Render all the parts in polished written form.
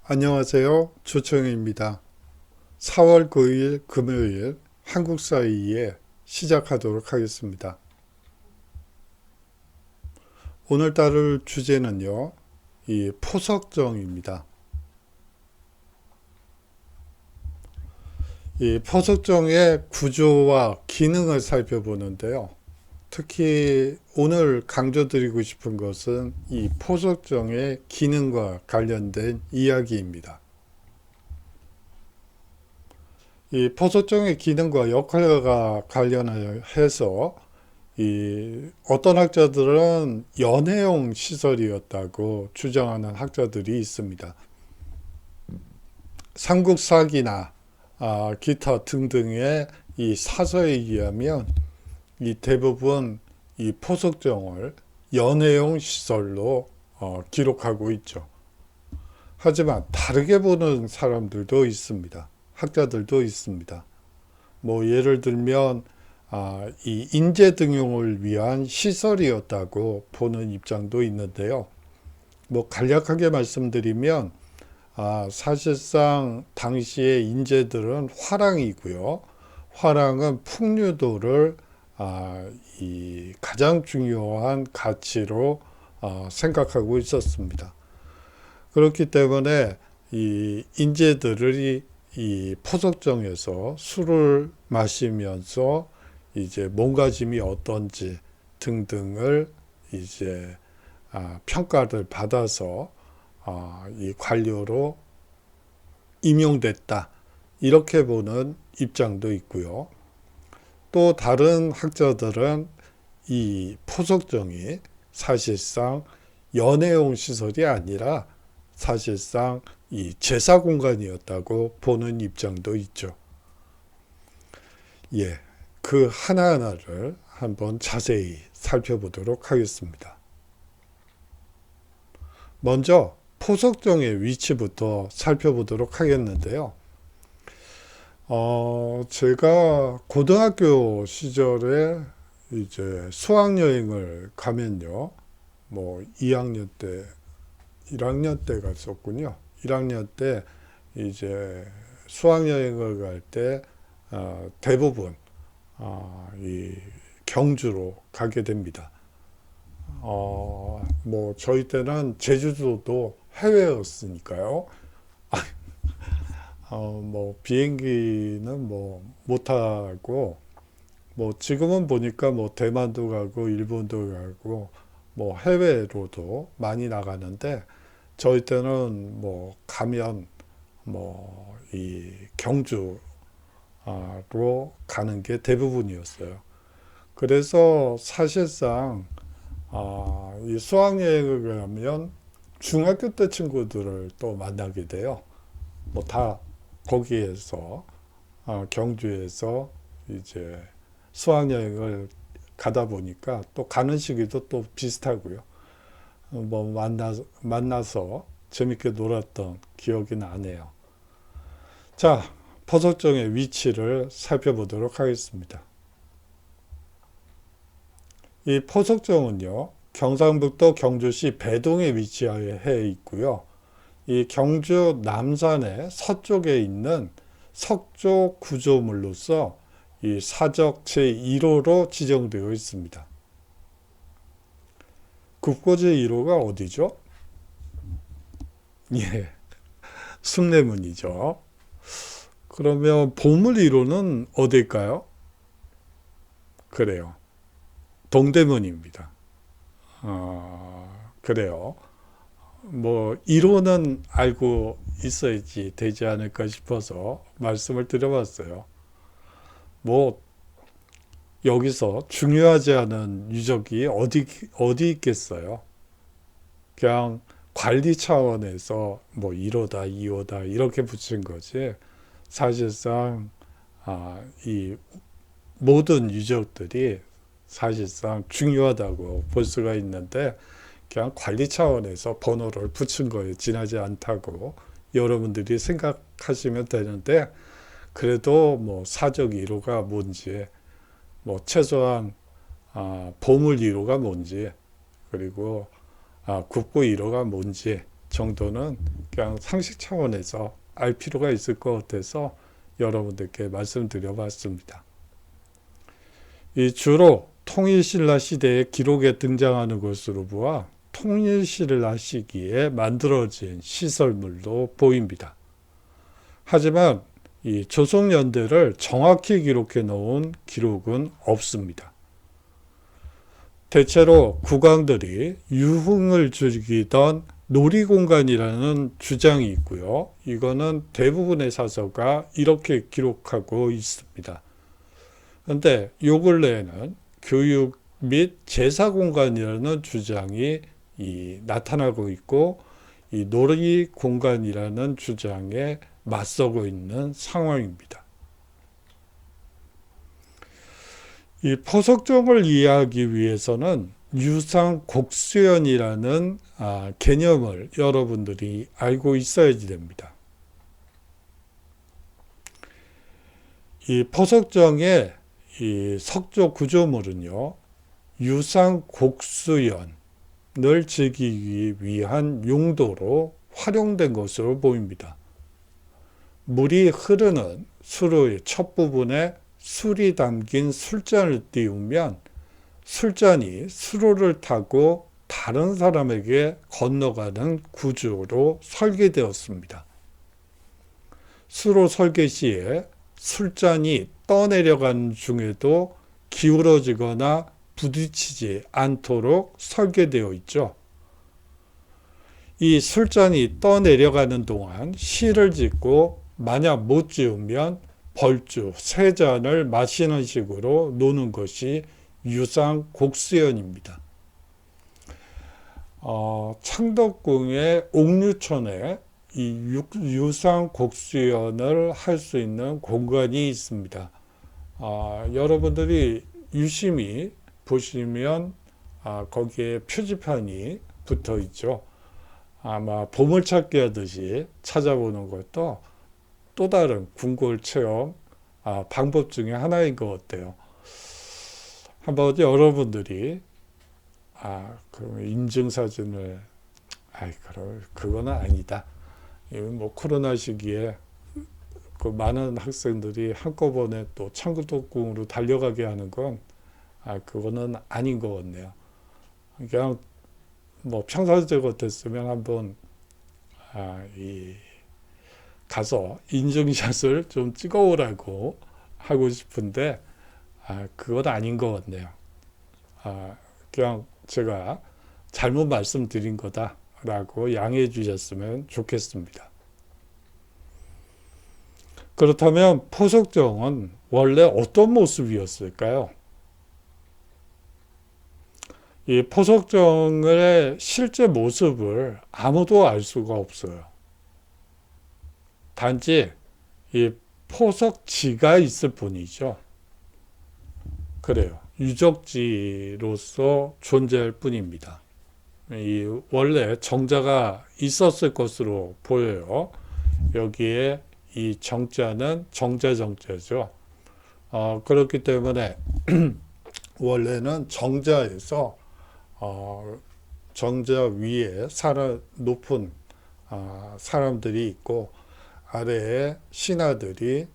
안녕하세요. 조청입니다. 4월 9일 금요일 한국사 2에 시작하도록 하겠습니다. 오늘 다룰 주제는요, 이 포석정입니다. 이 포석정의 구조와 기능을 살펴보는데요. 특히 오늘 강조드리고 싶은 것은 이 포석정의 기능과 관련된 이야기입니다. 이 포석정의 기능과 역할과 관련해서 어떤 학자들은 연회용 시설이었다고 주장하는 학자들이 있습니다. 삼국사기나 기타 등등의 이 사서에 의하면 이 대부분 이 포석정을 연회용 시설로 기록하고 있죠. 하지만 다르게 보는 사람들도 있습니다. 학자들도 있습니다. 뭐 예를 들면 이 인재 등용을 위한 시설이었다고 보는 입장도 있는데요. 뭐 간략하게 말씀드리면 사실상 당시의 인재들은 화랑이고요. 화랑은 풍류도를 이 가장 중요한 가치로 생각하고 있었습니다. 그렇기 때문에 이 인재들이 이 포석정에서 술을 마시면서 이제 몸가짐이 어떤지 등등을 이제 평가를 받아서 이 관료로 임용됐다, 이렇게 보는 입장도 있고요. 또 다른 학자들은 이 포석정이 사실상 연회용 시설이 아니라 사실상 이 제사 공간이었다고 보는 입장도 있죠. 예, 그 하나하나를 한번 자세히 살펴보도록 하겠습니다. 먼저 포석정의 위치부터 살펴보도록 하겠는데요. 제가 고등학교 시절에 이제 수학여행을 가면요, 뭐 2학년 때, 1학년 때 갔었군요. 1학년 때 이제 수학여행을 갈 때 대부분 이 경주로 가게 됩니다. 뭐 저희 때는 제주도도 해외였으니까요. 뭐 비행기는 뭐 못 타고, 뭐 지금은 보니까 뭐 대만도 가고 일본도 가고 뭐 해외로도 많이 나가는데, 저희 때는 뭐 가면 뭐 이 경주로 가는 게 대부분이었어요. 그래서 사실상 이 수학여행을 가면 중학교 때 친구들을 또 만나게 돼요. 뭐 다 거기에서 경주에서 이제 수학여행을 가다 보니까 또 가는 시기도 또 비슷하고요. 뭐 만나서 재밌게 놀았던 기억이 나네요. 자, 포석정의 위치를 살펴보도록 하겠습니다. 이 포석정은요, 경상북도 경주시 배동에 위치해 있고요. 이 경주 남산의 서쪽에 있는 석조 구조물로서 이 사적 제1호로 지정되어 있습니다. 국보제 1호가 어디죠? 예, 숭례문이죠. 그러면 보물 1호는 어딜까요? 그래요, 동대문입니다. 그래요. 뭐 1호는 알고 있어야지 되지 않을까 싶어서 말씀을 드려봤어요. 뭐 여기서 중요하지 않은 유적이 어디 있겠어요. 그냥 관리 차원에서 뭐 1호다 2호다 이렇게 붙인 거지, 사실상 이 모든 유적들이 사실상 중요하다고 볼 수가 있는데, 그냥 관리 차원에서 번호를 붙인 거에 지나지 않다고 여러분들이 생각하시면 되는데, 그래도 뭐 사적 1호가 뭔지, 뭐 최소한 보물 1호가 뭔지, 그리고 국보 1호가 뭔지 정도는 그냥 상식 차원에서 알 필요가 있을 것 같아서 여러분들께 말씀드려 봤습니다. 이 주로 통일신라 시대의 기록에 등장하는 것으로 보아 통일시를 하시기에 만들어진 시설물로 보입니다. 하지만 이 조선연대를 정확히 기록해 놓은 기록은 없습니다. 대체로 국왕들이 유흥을 즐기던 놀이공간이라는 주장이 있고요. 이거는 대부분의 사서가 이렇게 기록하고 있습니다. 그런데 요 근래에는 교육 및 제사공간이라는 주장이 나타나고 있고 이 놀이공간이라는 주장에 맞서고 있는 상황입니다. 이 포석정을 이해하기 위해서는 유상곡수연이라는 개념을 여러분들이 알고 있어야지 됩니다. 이 포석정의 이 석조 구조물은요, 유상곡수연을 즐기기 위한 용도로 활용된 것으로 보입니다. 물이 흐르는 수로의 첫 부분에 술이 담긴 술잔을 띄우면 술잔이 수로를 타고 다른 사람에게 건너가는 구조로 설계되었습니다. 수로 설계 시에 술잔이 떠내려가는 중에도 기울어지거나 부딪히지 않도록 설계되어 있죠. 이 술잔이 떠내려가는 동안 시를 짓고 만약 못 지으면 벌주, 세 잔을 마시는 식으로 노는 것이 유상곡수연입니다. 창덕궁의 옥류촌에 이 유상곡수연을 할 수 있는 공간이 있습니다. 여러분들이 유심히 보시면 거기에 표지판이 붙어 있죠. 아마 보물찾기 하듯이 찾아보는 것도 또 다른 궁궐 체험 방법 중에 하나인 것 같아요. 한번 여러분들이 그럼 인증사진을 그거는 아니다. 뭐 코로나 시기에 그 많은 학생들이 한꺼번에 또 창덕궁으로 달려가게 하는 건 그거는 아닌 것 같네요. 그냥 뭐 평상시 같았으면 한번 가서 인증샷을 좀 찍어오라고 하고 싶은데 그건 아닌 것 같네요. 그냥 제가 잘못 말씀드린 거다라고 양해해 주셨으면 좋겠습니다. 그렇다면 포석정은 원래 어떤 모습이었을까요? 이 포석정의 실제 모습을 아무도 알 수가 없어요. 단지 이 포석지가 있을 뿐이죠. 그래요. 유적지로서 존재할 뿐입니다. 원래 정자가 있었을 것으로 보여요. 여기에 이 정자는 정자죠. 그렇기 때문에 원래는 정자에서 정자 위에 높은 사람들이 있고 아래에 신하들이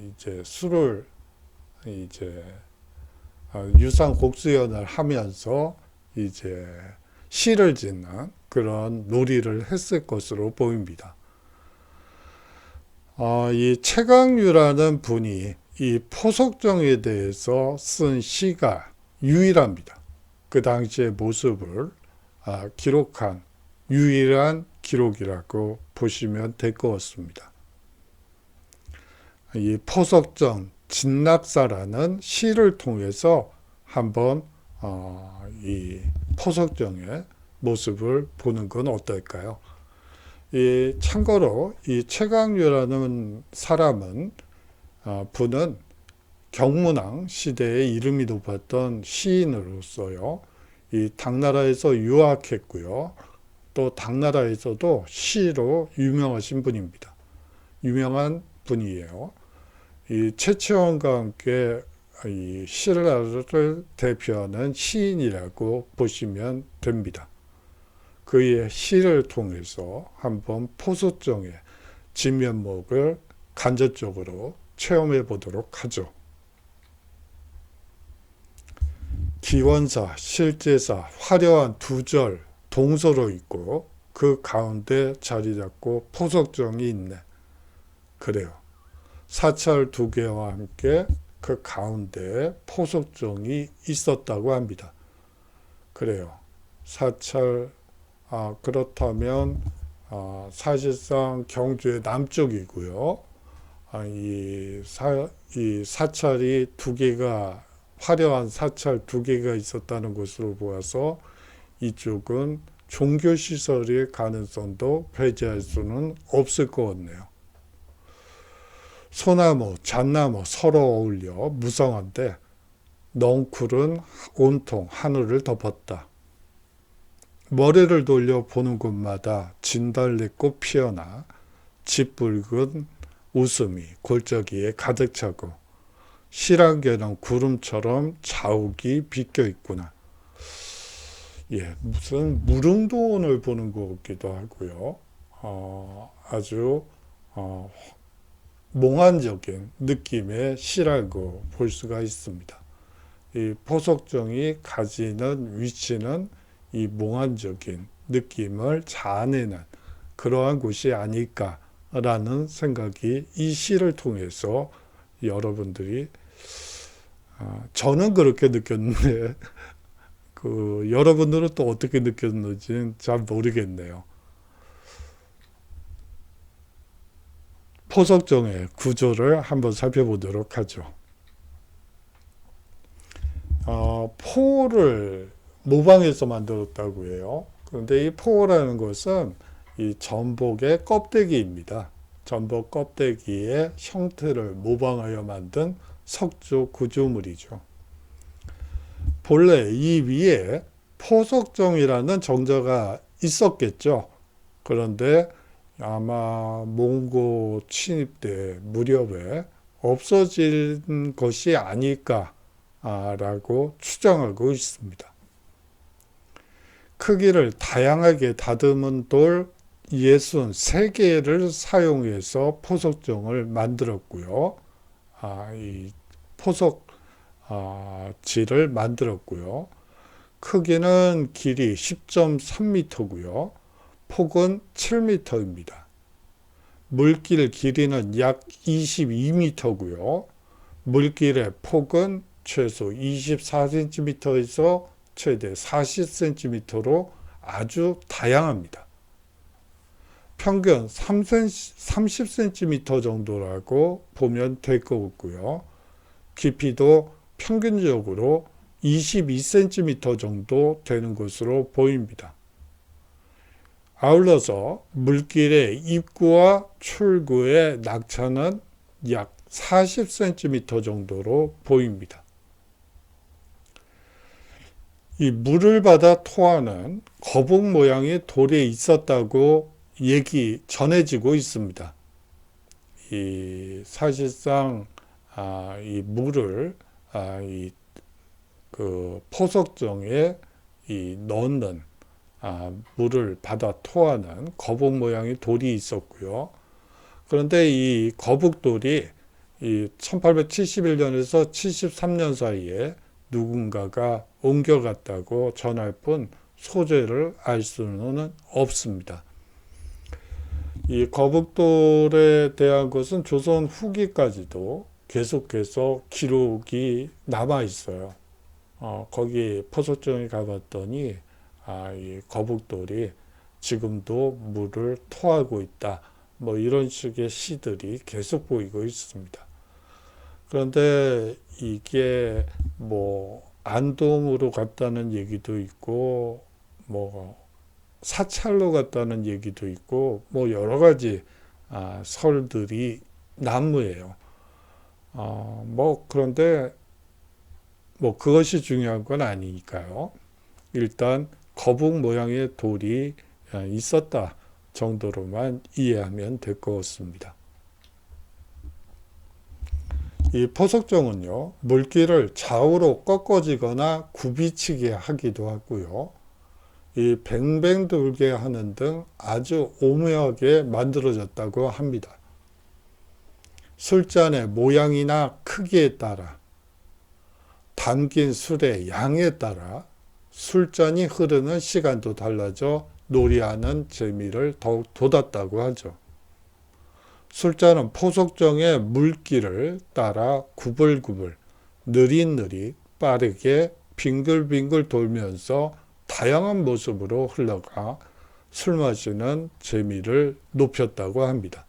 이제 술을 유상곡수연을 하면서 이제 시를 짓는 그런 놀이를 했을 것으로 보입니다. 이 최강유라는 분이 이 포석정에 대해서 쓴 시가 유일합니다. 그 당시의 모습을 기록한 유일한 기록이라고 보시면 될 것 같습니다. 이 포석정 진낙사라는 시를 통해서 한번 이 포석정의 모습을 보는 건 어떨까요? 참고로 이 최강유라는 사람은 분은 경문왕 시대에 이름이 높았던 시인으로서요. 이 당나라에서 유학했고요. 또 당나라에서도 시로 유명하신 분입니다. 유명한 분이에요. 이 최치원과 함께 이 신라를 대표하는 시인이라고 보시면 됩니다. 그의 시를 통해서 한번 포석정의 진면목을 간접적으로 체험해 보도록 하죠. 기원사, 실제사, 화려한 두 절 동서로 있고 그 가운데 자리 잡고 포석정이 있네. 그래요. 사찰 두 개와 함께 그 가운데 포석정이 있었다고 합니다. 그래요. 사찰, 그렇다면 사실상 경주의 남쪽이고요. 이 사찰이 두 개가, 화려한 사찰 두 개가 있었다는 것으로 보아서 이쪽은 종교시설일 가능성도 배제할 수는 없을 것 같네요. 소나무, 잣나무 서로 어울려 무성한데 넝쿨은 온통 하늘을 덮었다. 머리를 돌려 보는 곳마다 진달래꽃 피어나 짓붉은 웃음이 골짜기에 가득 차고 실안개는 구름처럼 자욱이 비껴 있구나. 무슨 무릉도원을 보는 것 같기도 하고요. 아주 몽환적인 느낌의 시라고 볼 수가 있습니다. 이 포석정이 가지는 위치는 이 몽환적인 느낌을 자아내는 그러한 곳이 아닐까라는 생각이 이 시를 통해서 여러분들이, 저는 그렇게 느꼈는데 여러분들은 또 어떻게 느꼈는지는 잘 모르겠네요. 포석정의 구조를 한번 살펴보도록 하죠. 포를 모방해서 만들었다고 해요. 그런데 이 포라는 것은 이 전복의 껍데기입니다. 전복 껍데기의 형태를 모방하여 만든 석조 구조물이죠. 본래 이 위에 포석정이라는 정자가 있었겠죠. 그런데 아마 몽고 침입 때 무렵에 없어진 것이 아닐까라고 추정하고 있습니다. 크기를 다양하게 다듬은 돌 63개를 사용해서 포석정을 만들었고요. 이 포석지를 만들었고요. 크기는 길이 10.3m고요. 폭은 7m입니다. 물길 길이는 약 22m고요. 물길의 폭은 최소 24cm에서 최대 40cm로 아주 다양합니다. 평균 30cm 정도라고 보면 될 것 같고요. 깊이도 평균적으로 22cm 정도 되는 것으로 보입니다. 아울러서 물길의 입구와 출구의 낙차는 약 40cm 정도로 보입니다. 이 물을 받아 토하는 거북 모양의 돌이 있었다고 전해지고 있습니다. 사실상 이 물을 그 포석정에 넣는 물을 받아 토하는 거북 모양의 돌이 있었고요. 그런데 이 거북돌이 1871년에서 73년 사이에 누군가가 옮겨갔다고 전할 뿐 소재를 알 수는 없습니다. 이 거북돌에 대한 것은 조선 후기까지도 계속해서 기록이 남아 있어요. 거기 포석정에 가봤더니 이 거북돌이 지금도 물을 토하고 있다. 이런 식의 시들이 계속 보이고 있습니다. 그런데 이게 안동으로 갔다는 얘기도 있고 사찰로 갔다는 얘기도 있고 여러 가지 설들이 난무해요. 그런데 그것이 중요한 건 아니니까요. 일단 거북 모양의 돌이 있었다 정도로만 이해하면 될 것 같습니다. 이 포석정은요, 물길을 좌우로 꺾어지거나 굽이치게 하기도 하고요. 이 뱅뱅 돌게 하는 등 아주 오묘하게 만들어졌다고 합니다. 술잔의 모양이나 크기에 따라, 담긴 술의 양에 따라 술잔이 흐르는 시간도 달라져 놀이하는 재미를 더욱 돋았다고 하죠. 술잔은 포석정의 물길을 따라 구불구불, 느릿느릿, 빠르게 빙글빙글 돌면서 다양한 모습으로 흘러가 술 마시는 재미를 높였다고 합니다.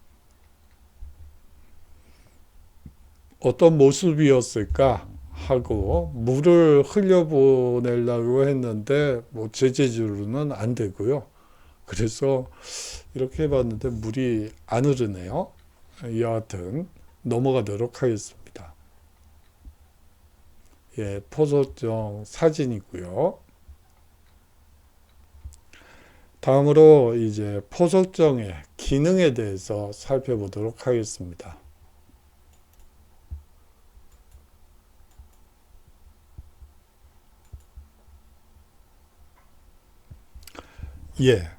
어떤 모습이었을까 하고 물을 흘려보내려고 했는데 뭐 제재주로는 안 되고요. 그래서 이렇게 해봤는데 물이 안 흐르네요. 여하튼 넘어가도록 하겠습니다. 예, 포석정 사진이고요. 다음으로 이제 포석정의 기능에 대해서 살펴보도록 하겠습니다. 예,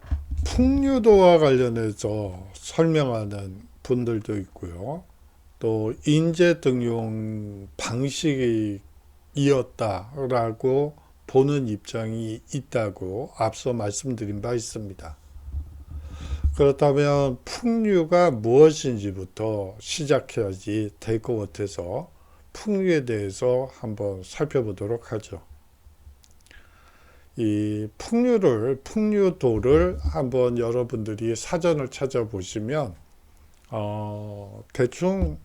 풍류도와 관련해서 설명하는 분들도 있고요. 또 인재 등용 방식이었다라고 보는 입장이 있다고 앞서 말씀드린 바 있습니다. 그렇다면 풍류가 무엇인지부터 시작해야지 될 것 같아서 풍류에 대해서 한번 살펴보도록 하죠. 이 풍류도를 한번 여러분들이 사전을 찾아보시면 대충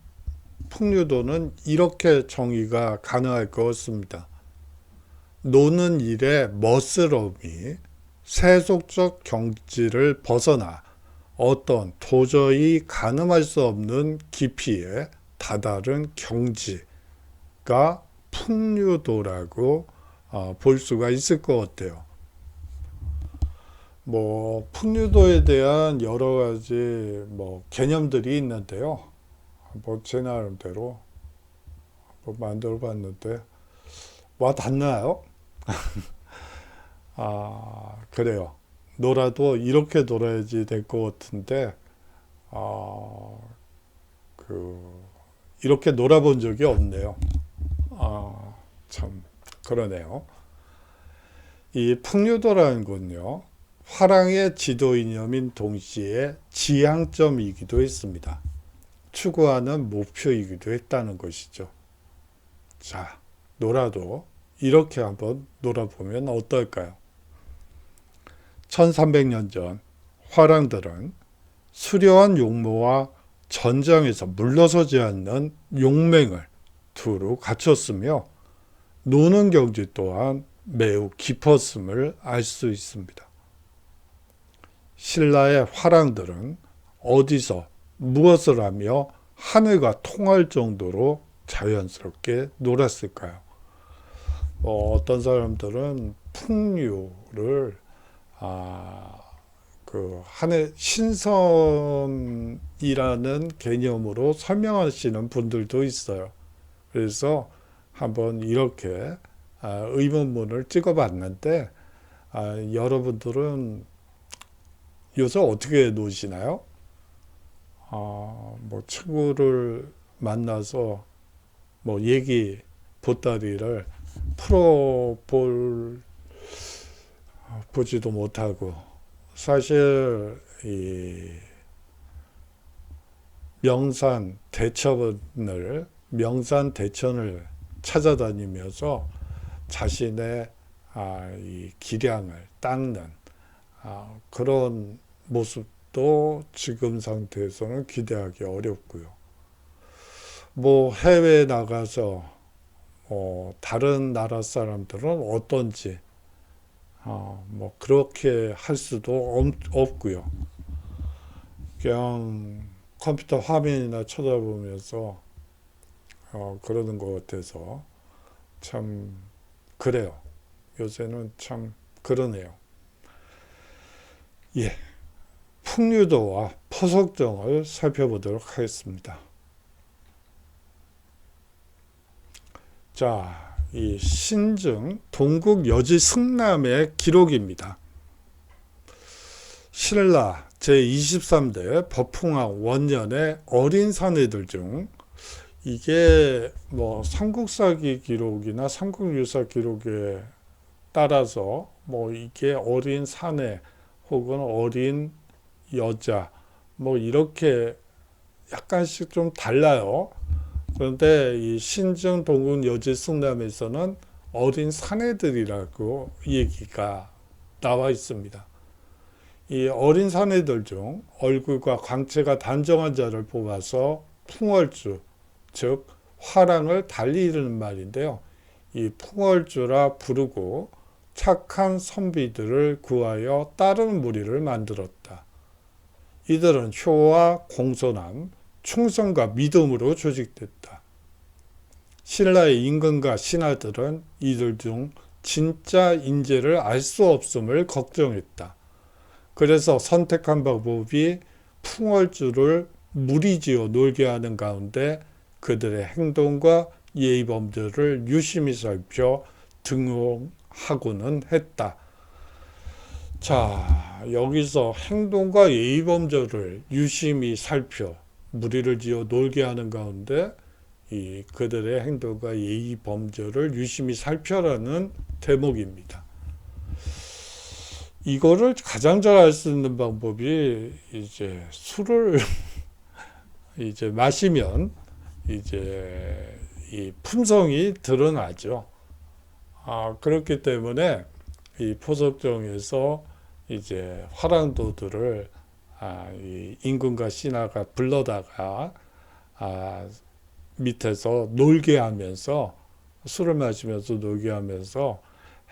풍류도는 이렇게 정의가 가능할 것 같습니다. 노는 일의 멋스러움이 세속적 경지를 벗어나 어떤 도저히 가늠할 수 없는 깊이에 다다른 경지가 풍류도라고 볼 수가 있을 것 같아요. 뭐 풍류도에 대한 여러 가지 뭐 개념들이 있는데요. 뭐 제 나름대로 뭐 만들어 봤는데 와 닿나요? 그래요. 놀아도 이렇게 놀아야지 될 것 같은데 이렇게 놀아본 적이 없네요. 참 그러네요. 이 풍류도라는 건요, 화랑의 지도 이념인 동시에 지향점이기도 했습니다. 추구하는 목표이기도 했다는 것이죠. 자, 놀아도 이렇게 한번 놀아보면 어떨까요? 1300년 전 화랑들은 수려한 용모와 전장에서 물러서지 않는 용맹을 두루 갖췄으며 노는 경지 또한 매우 깊었음을 알 수 있습니다. 신라의 화랑들은 어디서 무엇을 하며 하늘과 통할 정도로 자연스럽게 놀았을까요? 어떤 사람들은 풍류를 하늘 신선이라는 개념으로 설명하시는 분들도 있어요. 그래서 한번 이렇게 의문문을 찍어봤는데 여러분들은 요새 어떻게 노시나요? 뭐 친구를 만나서 뭐 얘기 보따리를 보지도 못하고 사실 이 명산 대천을 찾아다니면서 자신의 이 기량을 닦는 그런 모습도 지금 상태에서는 기대하기 어렵고요. 뭐 해외에 나가서 다른 나라 사람들은 어떤지 뭐 그렇게 할 수도 없고요. 그냥 컴퓨터 화면이나 쳐다보면서 그러는 것 같아서 참 그래요. 요새는 참 그러네요. 예, 풍류도와 포석정을 살펴보도록 하겠습니다. 자, 이 신증 동국 여지 승남의 기록입니다. 신라 제23대 법흥왕 원년의 어린 사내들 중 이게 뭐 삼국사기 기록이나 삼국유사 기록에 따라서 뭐 이게 어린 사내 혹은 어린 여자 뭐 이렇게 약간씩 좀 달라요. 그런데 이 신증 동국 여지 승남에서는 어린 사내들이라고 얘기가 나와 있습니다. 이 어린 사내들 중 얼굴과 광채가 단정한 자를 뽑아서 풍월주, 즉 화랑을 달리 이르는 말인데요. 이 풍월주라 부르고 착한 선비들을 구하여 따르는 무리를 만들었다. 이들은 효와 공손함, 충성과 믿음으로 조직됐다. 신라의 임금과 신하들은 이들 중 진짜 인재를 알 수 없음을 걱정했다. 그래서 선택한 방법이 풍월주를 무리지어 놀게 하는 가운데 그들의 행동과 예의범죄를 유심히 살펴 등용하고는 했다. 자, 여기서 행동과 예의범죄를 유심히 살펴 무리를 지어 놀게 하는 가운데 이 그들의 행동과 예의범죄를 유심히 살펴라는 대목입니다. 이거를 가장 잘 알 수 있는 방법이 이제 술을 이제 마시면 이제 이 품성이 드러나죠. 그렇기 때문에 이 포석정에서 이제 화랑도들을 이 임금과 신하가 불러다가 밑에서 놀게 하면서 술을 마시면서 놀게 하면서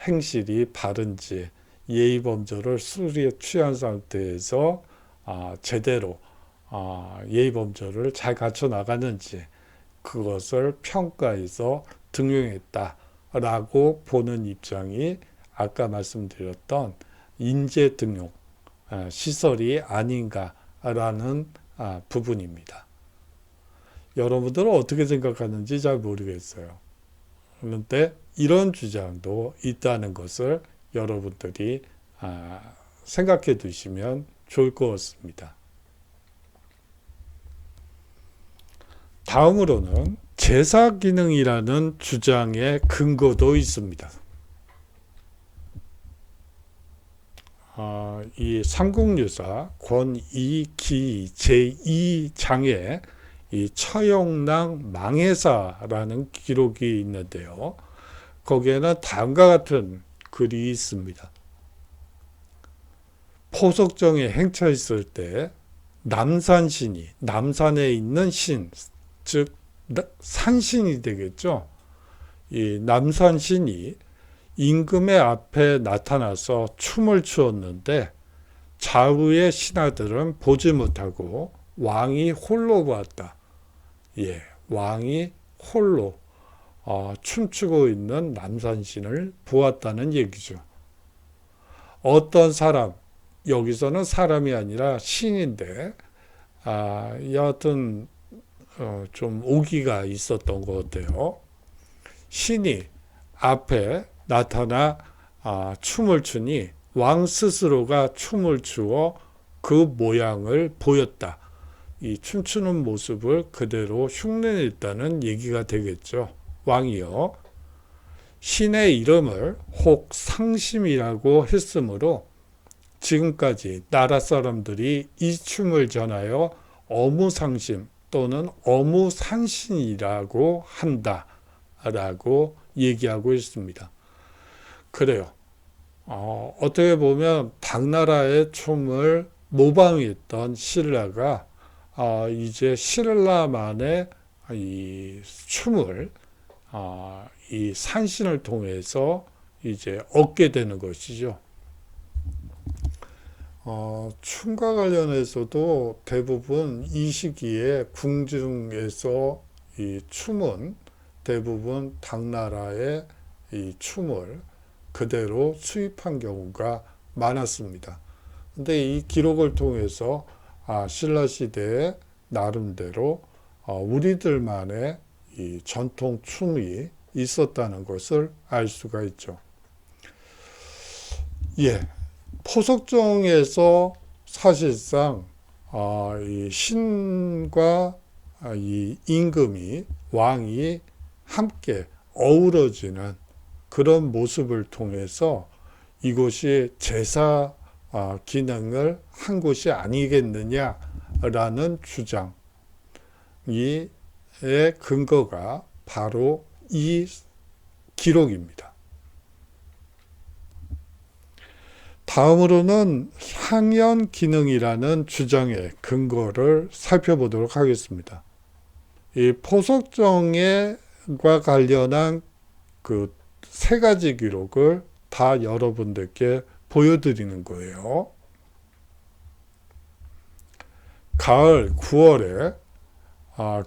행실이 바른지 예의범죄를 술에 취한 상태에서 제대로 예의범죄를 잘 갖춰 나가는지 그것을 평가해서 등용했다라고 보는 입장이 아까 말씀드렸던 인재 등용 시설이 아닌가라는 부분입니다. 여러분들은 어떻게 생각하는지 잘 모르겠어요. 그런데 이런 주장도 있다는 것을 여러분들이 생각해 두시면 좋을 것 같습니다. 다음으로는 제사기능이라는 주장의 근거도 있습니다. 이 삼국유사 권이기 제2장에 이 처영랑 망해사라는 기록이 있는데요. 거기에는 다음과 같은 글이 있습니다. 포석정에 행차했을 때 남산신이, 남산에 있는 신, 즉 산신이 되겠죠. 이 남산신이 임금의 앞에 나타나서 춤을 추었는데 좌우의 신하들은 보지 못하고 왕이 홀로 보았다. 왕이 홀로 춤추고 있는 남산신을 보았다는 얘기죠. 어떤 사람, 여기서는 사람이 아니라 신인데 여하튼 좀 오기가 있었던 것 같아요. 신이 앞에 나타나 춤을 추니 왕 스스로가 춤을 추어 그 모양을 보였다. 이 춤추는 모습을 그대로 흉내냈다는 얘기가 되겠죠. 왕이요. 신의 이름을 혹 상심이라고 했으므로 지금까지 나라 사람들이 이 춤을 전하여 어무상심 또는 어무산신이라고 한다라고 얘기하고 있습니다. 그래요. 어떻게 보면 당나라의 춤을 모방했던 신라가 이제 신라만의 이 춤을 이 산신을 통해서 이제 얻게 되는 것이죠. 춤과 관련해서도 대부분 이 시기에 궁중에서 이 춤은 대부분 당나라의 이 춤을 그대로 수입한 경우가 많았습니다. 근데 이 기록을 통해서 신라 시대에 나름대로 우리들만의 이 전통 춤이 있었다는 것을 알 수가 있죠. 포석정에서 사실상 이 신과 이 임금이 왕이 함께 어우러지는 그런 모습을 통해서 이곳이 제사 기능을 한 곳이 아니겠느냐라는 주장의 근거가 바로 이 기록입니다. 다음으로는 향연 기능이라는 주장의 근거를 살펴보도록 하겠습니다. 이 포석정과 관련한 그 세 가지 기록을 다 여러분들께 보여드리는 거예요. 가을 9월에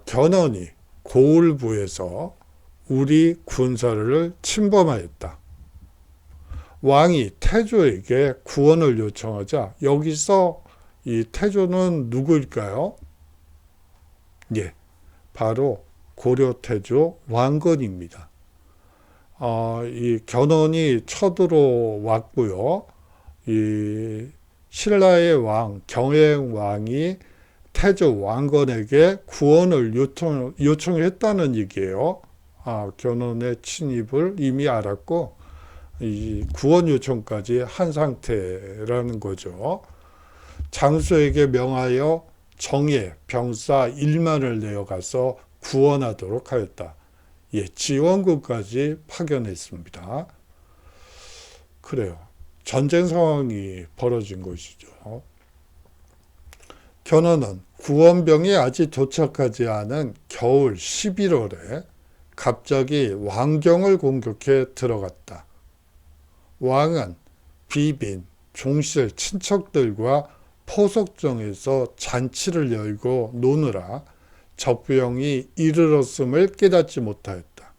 견훤이 고을부에서 우리 군사를 침범하였다. 왕이 태조에게 구원을 요청하자 여기서 이 태조는 누구일까요? 예, 바로 고려태조 왕건입니다. 이 견훤이 쳐들어왔고요. 이 신라의 왕 경혜왕이 태조 왕건에게 구원을 요청했다는 얘기예요. 견훤의 침입을 이미 알았고 이 구원 요청까지 한 상태라는 거죠. 장수에게 명하여 정예, 병사 1만을 내어가서 구원하도록 하였다. 예, 지원군까지 파견했습니다. 그래요. 전쟁 상황이 벌어진 것이죠. 견훤은 구원병이 아직 도착하지 않은 겨울 11월에 갑자기 왕경을 공격해 들어갔다. 왕은 비빈, 종실 친척들과 포석정에서 잔치를 열고 노느라 적병이 이르렀음을 깨닫지 못하였다.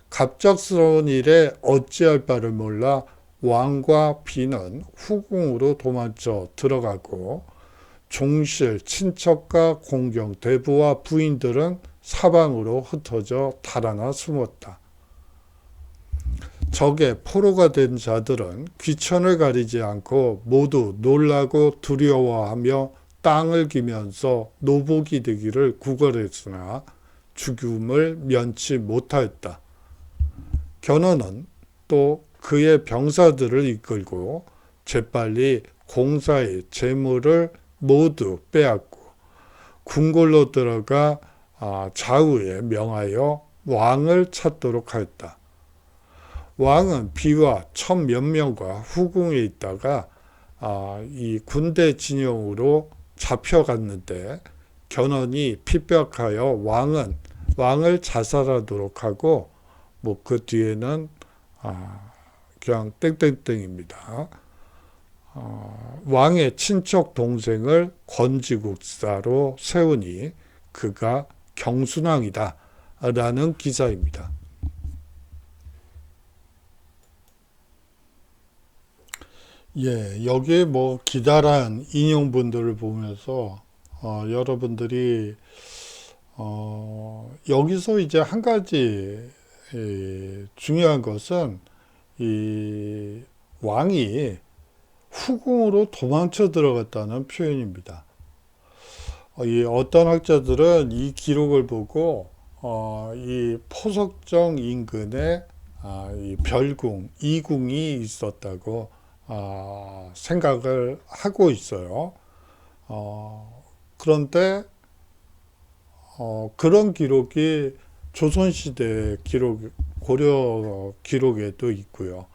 갑작스러운 일에 어찌할 바를 몰라 왕과 비는 후궁으로 도망쳐 들어가고 종실, 친척과 공경, 대부와 부인들은 사방으로 흩어져 달아나 숨었다. 적의 포로가 된 자들은 귀천을 가리지 않고 모두 놀라고 두려워하며 땅을 기면서 노복이 되기를 구걸했으나 죽음을 면치 못하였다. 견훤은 또 그의 병사들을 이끌고 재빨리 공사의 재물을 모두 빼앗고 궁궐로 들어가 좌우에 명하여 왕을 찾도록 하였다. 왕은 비와 천 몇 명과 후궁에 있다가 이 군대 진영으로 잡혀갔는데 견훤이 피벽하여 왕을 자살하도록 하고 뭐 그 뒤에는 그냥 땡땡땡입니다. 왕의 친척 동생을 권지국사로 세우니 그가 경순왕이다 라는 기사입니다. 예, 여기에 뭐 기다란 인용분들을 보면서 여러분들이 여기서 이제 한 가지 중요한 것은 이 왕이 후궁으로 도망쳐 들어갔다는 표현입니다. 이 어떤 학자들은 이 기록을 보고 이 포석정 인근에 이 별궁, 이궁이 있었다고 생각을 하고 있어요. 그런데 그런 기록이 조선시대 기록, 고려 기록에도 있고요.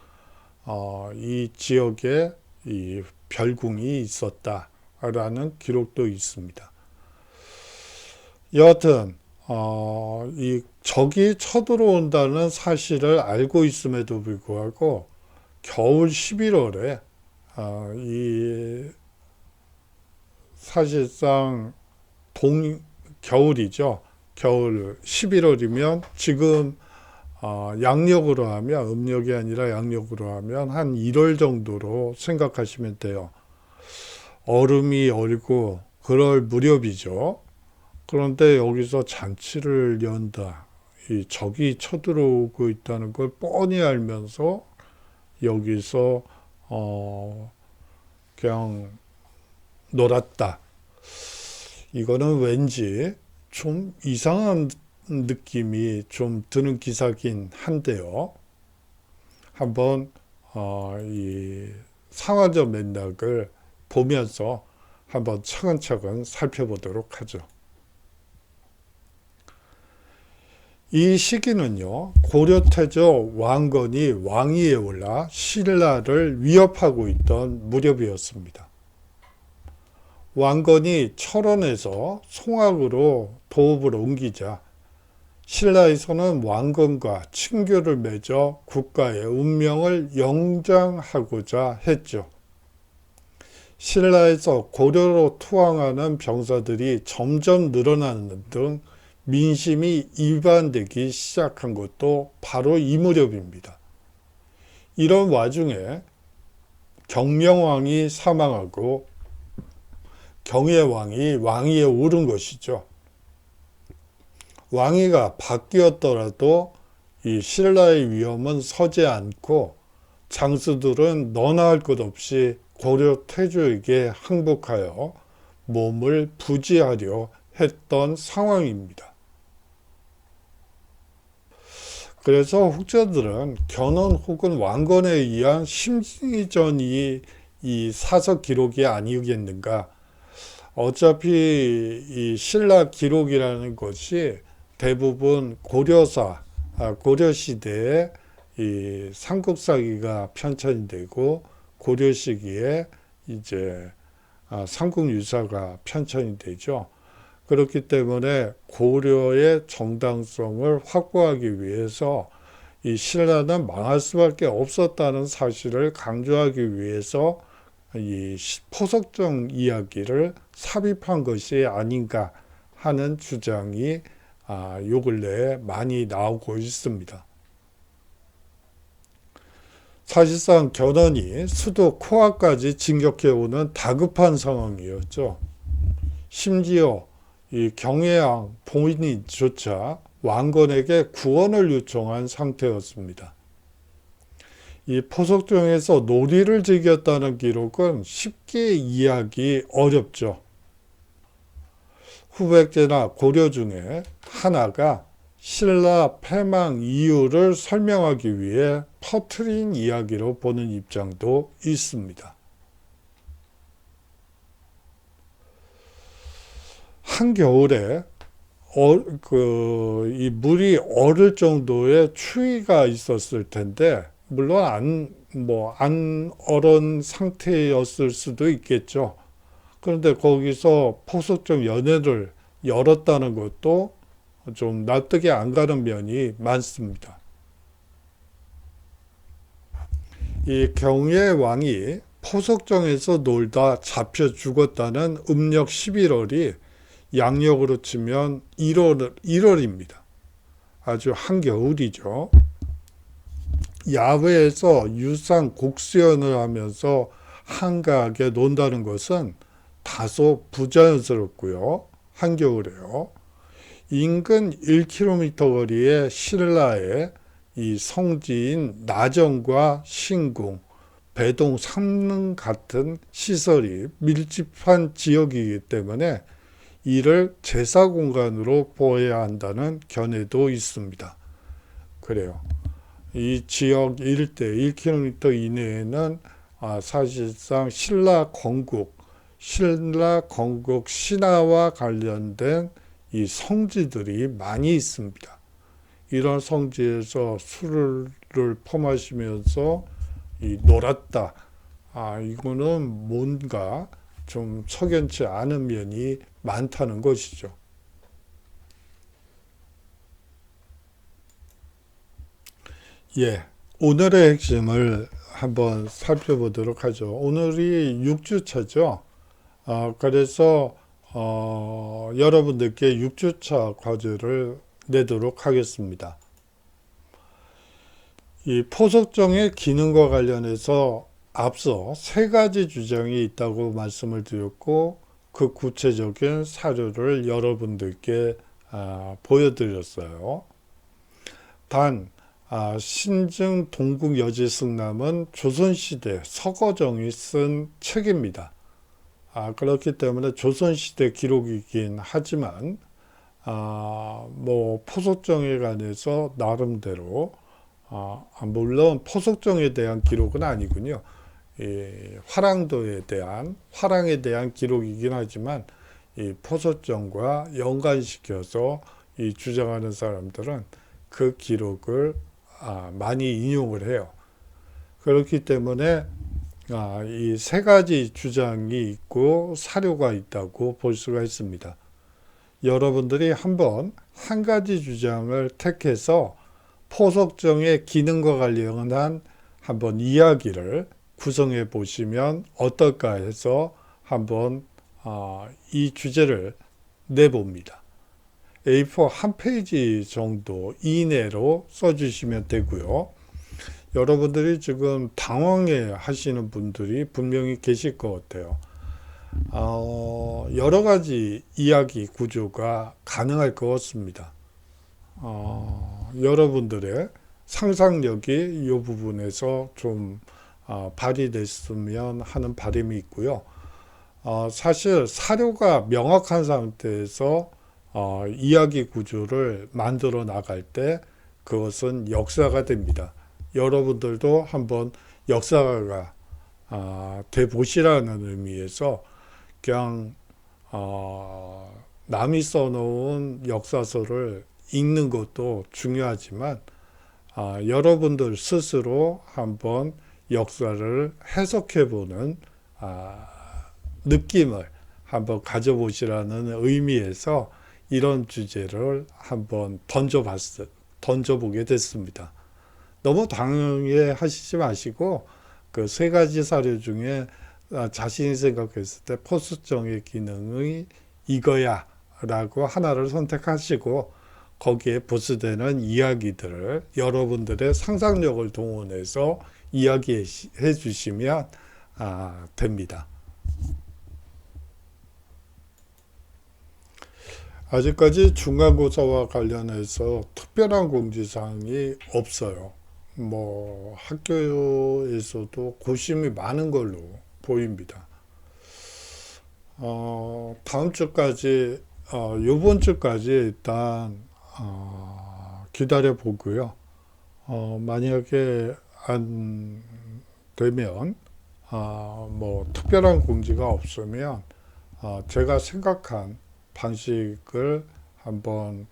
이 지역에 이 별궁이 있었다라는 기록도 있습니다. 여하튼 이 적이 쳐들어온다는 사실을 알고 있음에도 불구하고 겨울 11월에 이 사실상 겨울이죠. 겨울 11월이면 지금 양력으로 하면 음력이 아니라 양력으로 하면 한 1월 정도로 생각하시면 돼요. 얼음이 얼고 그럴 무렵이죠. 그런데 여기서 잔치를 연다. 이 적이 쳐들어오고 있다는 걸 뻔히 알면서 여기서 그냥 놀았다. 이거는 왠지 좀 이상한 느낌이 좀 드는 기사긴 한데요. 한번 이 상하점 맥락을 보면서 한번 차근차근 살펴보도록 하죠. 이 시기는요, 고려태조 왕건이 왕위에 올라 신라를 위협하고 있던 무렵이었습니다. 왕건이 철원에서 송악으로 도읍을 옮기자 신라에서는 왕건과 친교를 맺어 국가의 운명을 영장하고자 했죠. 신라에서 고려로 투항하는 병사들이 점점 늘어나는 등 민심이 이반되기 시작한 것도 바로 이 무렵입니다. 이런 와중에 경명왕이 사망하고 경혜왕이 왕위에 오른 것이죠. 왕위가 바뀌었더라도 이 신라의 위험은 서지 않고 장수들은 너나 할 것 없이 고려 태조에게 항복하여 몸을 부지하려 했던 상황입니다. 그래서 혹자들은 견훤 혹은 왕건에 의한 심리전이 이 사석 기록이 아니겠는가. 어차피 이 신라 기록이라는 것이 대부분 고려시대에 이 삼국사기가 편찬이 되고 고려 시기에 이제 삼국유사가 편찬이 되죠. 그렇기 때문에 고려의 정당성을 확보하기 위해서 이 신라는 망할 수밖에 없었다는 사실을 강조하기 위해서 이 포석정 이야기를 삽입한 것이 아닌가 하는 주장이 요 근래에 많이 나오고 있습니다. 사실상 견훤이 수도 코앞까지 진격해오는 다급한 상황이었죠. 심지어 이 경혜왕 본인조차 왕건에게 구원을 요청한 상태였습니다. 이 포석정에서 놀이를 즐겼다는 기록은 쉽게 이해하기 어렵죠. 후백제나 고려 중에 하나가 신라 패망 이유를 설명하기 위해 퍼뜨린 이야기로 보는 입장도 있습니다. 한겨울에 이 물이 얼을 정도의 추위가 있었을 텐데, 물론 안 얼은 상태였을 수도 있겠죠. 그런데 거기서 포석정 연회를 열었다는 것도 좀 납득이 안 가는 면이 많습니다. 이 경혜왕이 포석정에서 놀다 잡혀 죽었다는 음력 11월이 양력으로 치면 1월입니다. 아주 한겨울이죠. 야외에서 유상 곡수연을 하면서 한가하게 논다는 것은 다소 부자연스럽고요. 한겨울에요. 인근 1km 거리의 신라의 이 성지인 나정과 신궁, 배동, 삼릉 같은 시설이 밀집한 지역이기 때문에 이를 제사 공간으로 보아야 한다는 견해도 있습니다. 그래요. 이 지역 일대 1km 이내에는 사실상 신라 건국 신화와 관련된 이 성지들이 많이 있습니다. 이런 성지에서 술을 퍼마시면서 놀았다. 이거는 뭔가 좀 석연치 않은 면이 많다는 것이죠. 예, 오늘의 핵심을 한번 살펴보도록 하죠. 오늘이 6주차죠. 그래서 여러분들께 6주차 과제를 내도록 하겠습니다. 이 포석정의 기능과 관련해서 앞서 3가지 주장이 있다고 말씀을 드렸고 그 구체적인 사료를 여러분들께 보여드렸어요. 단 신증 동국여지승남은 조선시대 서거정이 쓴 책입니다. 그렇기 때문에 조선시대 기록이긴 하지만 뭐 포석정에 관해서 나름대로 물론 포석정에 대한 기록은 아니군요. 이 화랑에 대한 기록이긴 하지만 이 포석정과 연관시켜서 이 주장하는 사람들은 그 기록을 많이 인용을 해요. 그렇기 때문에 이 세 가지 주장이 있고 사료가 있다고 볼 수가 있습니다. 여러분들이 한번 한 가지 주장을 택해서 포석정의 기능과 관련한 한번 이야기를 구성해 보시면 어떨까 해서 한번 이 주제를 내봅니다. A4 한 페이지 정도 이내로 써주시면 되고요. 여러분들이 지금 당황해 하시는 분들이 분명히 계실 것 같아요. 여러 가지 이야기 구조가 가능할 것 같습니다. 여러분들의 상상력이 이 부분에서 좀 발휘됐으면 하는 바람이 있고요. 사실 사료가 명확한 상태에서 이야기 구조를 만들어 나갈 때 그것은 역사가 됩니다. 여러분들도 한번 역사가 돼 보시라는 의미에서 그냥 남이 써놓은 역사서를 읽는 것도 중요하지만 여러분들 스스로 한번 역사를 해석해보는 느낌을 한번 가져보시라는 의미에서 이런 주제를 한번 던져보게 됐습니다. 너무 당연히 하시지 마시고 그 세 가지 사료 중에 자신이 생각했을 때 포석정의 기능이 이거야 라고 하나를 선택하시고 거기에 부수되는 이야기들을 여러분들의 상상력을 동원해서 이야기해 주시면 됩니다. 아직까지 중간고사와 관련해서 특별한 공지사항이 없어요. 뭐 학교에서도 고심이 많은 걸로 보입니다. 다음 주까지 요번 주까지 일단 기다려 보고요. 만약에 안 되면 뭐 특별한 공지가 없으면 제가 생각한 방식을 한번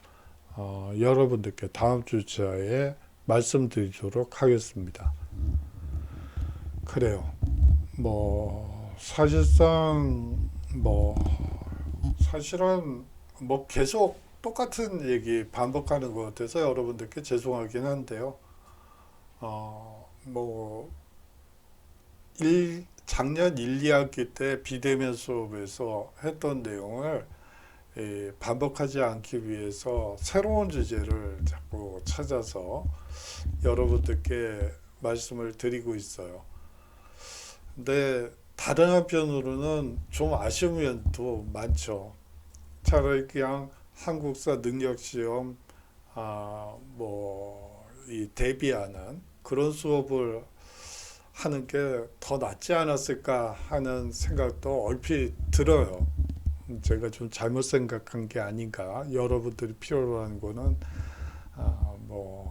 여러분들께 다음 주차에 말씀드리도록 하겠습니다. 그래요. 뭐 사실상 사실은 계속 똑같은 얘기 반복하는 것 같아서 여러분들께 죄송하긴 한데요. 작년 1, 2학기 때 비대면 수업에서 했던 내용을 반복하지 않기 위해서 새로운 주제를 자꾸 찾아서 여러분들께 말씀을 드리고 있어요. 근데 다른 한편으로는 좀 아쉬운 면도 많죠. 차라리 그냥 한국사 능력시험 이 대비하는 그런 수업을 하는 게 더 낫지 않았을까 하는 생각도 얼핏 들어요. 제가 좀 잘못 생각한 게 아닌가. 여러분들이 필요로 하는 거는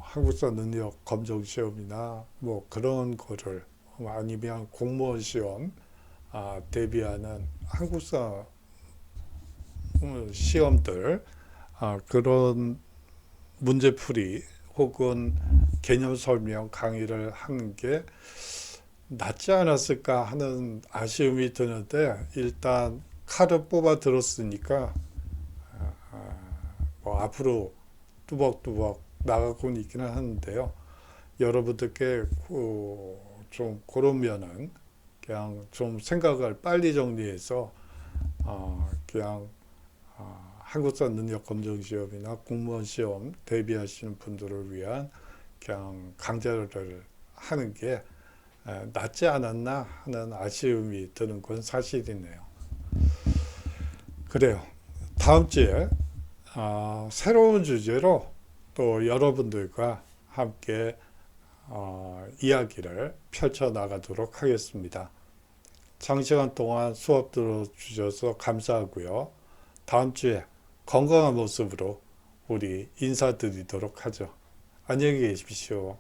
한국사 능력 검정 시험이나 그런 거를 아니면 공무원 시험 대비하는 한국사 시험들 그런 문제풀이 혹은 개념 설명 강의를 하는 게 낫지 않았을까 하는 아쉬움이 드는데 일단 칼을 뽑아 들었으니까 앞으로 뚜벅뚜벅 나가고는 있기는 하는데요. 여러분들께 좀 그런 면은 그냥 좀 생각을 빨리 정리해서 그냥 한국사 능력 검정 시험이나 공무원 시험 대비하시는 분들을 위한 그냥 강좌를 하는 게 낫지 않았나 하는 아쉬움이 드는 건 사실이네요. 그래요. 다음 주에 새로운 주제로 또 여러분들과 함께 이야기를 펼쳐 나가도록 하겠습니다. 장시간 동안 수업 들어주셔서 감사하고요. 다음 주에 건강한 모습으로 우리 인사드리도록 하죠. 안녕히 계십시오.